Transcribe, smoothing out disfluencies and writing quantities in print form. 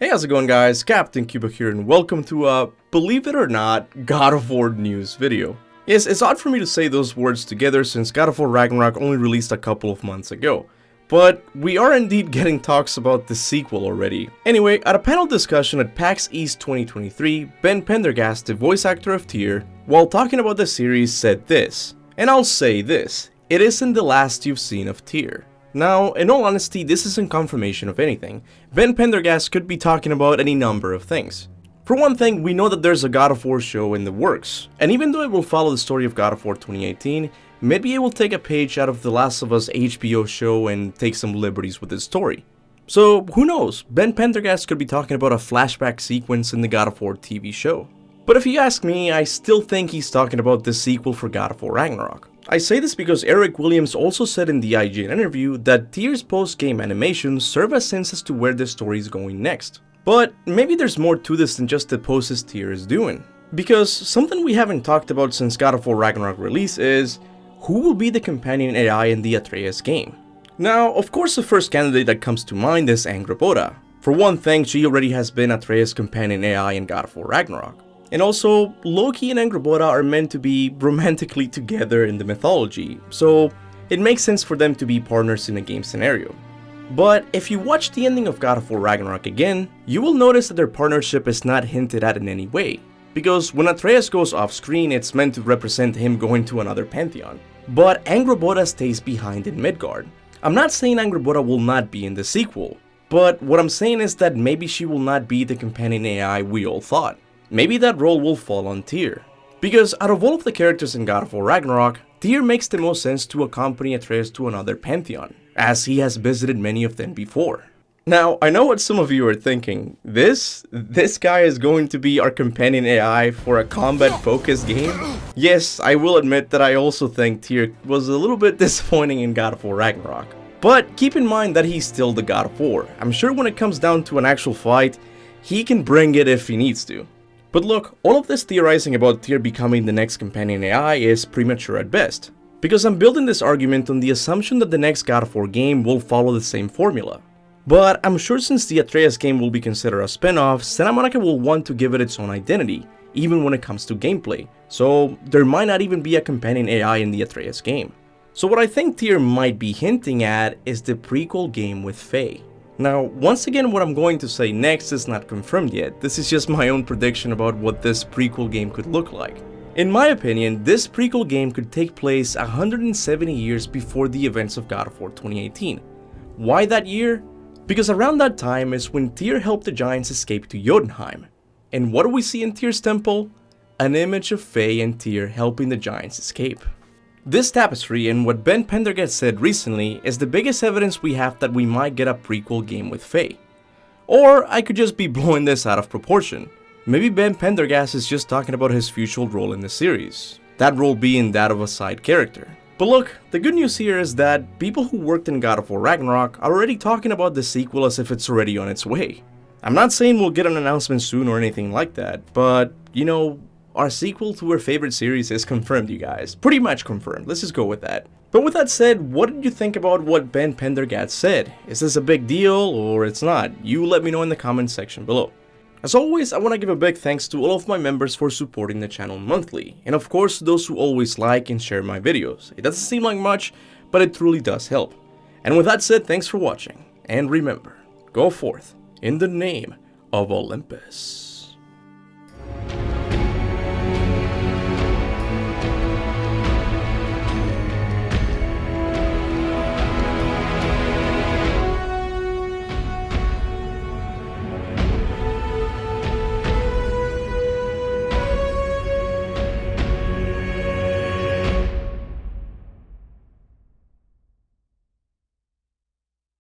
Hey, how's it going guys? Captain Kuba here and welcome to a, believe it or not, God of War news video. Yes, it's odd for me to say those words together since God of War Ragnarok only released a couple of months ago. But we are indeed getting talks about the sequel already. Anyway, at a panel discussion at PAX East 2023, Ben Pendergast, the voice actor of Tyr, while talking about the series said this, and I'll say this, it isn't the last you've seen of Tyr. Now, in all honesty, this isn't confirmation of anything. Ben Pendergast could be talking about any number of things. For one thing, we know that there's a God of War show in the works, and even though it will follow the story of God of War 2018, maybe it will take a page out of The Last of Us HBO show and take some liberties with its story. So, who knows, Ben Pendergast could be talking about a flashback sequence in the God of War TV show. But if you ask me, I still think he's talking about the sequel for God of War Ragnarok. I say this because Eric Williams also said in the IGN interview that Tyr's post-game animations serve as hints as to where the story is going next. But maybe there's more to this than just the poses Tyr is doing. Because something we haven't talked about since God of War Ragnarok release is, who will be the companion AI in the Atreus game? Now, of course the first candidate that comes to mind is Angrboda. For one thing, she already has been Atreus' companion AI in God of War Ragnarok. And also, Loki and Angrboda are meant to be romantically together in the mythology, so it makes sense for them to be partners in a game scenario. But if you watch the ending of God of War Ragnarok again, you will notice that their partnership is not hinted at in any way, because when Atreus goes off screen, it's meant to represent him going to another pantheon. But Angrboda stays behind in Midgard. I'm not saying Angrboda will not be in the sequel, but what I'm saying is that maybe she will not be the companion AI we all thought. Maybe that role will fall on Tyr. Because out of all of the characters in God of War Ragnarok, Tyr makes the most sense to accompany Atreus to another pantheon, as he has visited many of them before. Now, I know what some of you are thinking, this guy is going to be our companion AI for a combat-focused game? Yes, I will admit that I also think Tyr was a little bit disappointing in God of War Ragnarok. But keep in mind that he's still the God of War. I'm sure when it comes down to an actual fight, he can bring it if he needs to. But look, all of this theorizing about Tyr becoming the next companion AI is premature at best, because I'm building this argument on the assumption that the next God of War game will follow the same formula. But I'm sure since the Atreus game will be considered a spin-off, Santa Monica will want to give it its own identity, even when it comes to gameplay, so there might not even be a companion AI in the Atreus game. So what I think Tyr might be hinting at is the prequel game with Faye. Now, once again, what I'm going to say next is not confirmed yet, this is just my own prediction about what this prequel game could look like. In my opinion, this prequel game could take place 170 years before the events of God of War 2018. Why that year? Because around that time is when Tyr helped the giants escape to Jotunheim. And what do we see in Tyr's temple? An image of Faye and Tyr helping the giants escape. This tapestry and what Ben Pendergast said recently is the biggest evidence we have that we might get a prequel game with Faye. Or I could just be blowing this out of proportion. Maybe Ben Pendergast is just talking about his future role in the series, that role being that of a side character. But look, the good news here is that people who worked in God of War Ragnarok are already talking about the sequel as if it's already on its way. I'm not saying we'll get an announcement soon or anything like that, but you know, our sequel to our favorite series is confirmed, you guys. Pretty much confirmed, let's just go with that. But with that said, what did you think about what Ben Pendergast said? Is this a big deal or it's not? You let me know in the comment section below. As always, I want to give a big thanks to all of my members for supporting the channel monthly, and of course those who always like and share my videos. It doesn't seem like much, but it truly does help. And with that said, thanks for watching, and remember, go forth in the name of Olympus.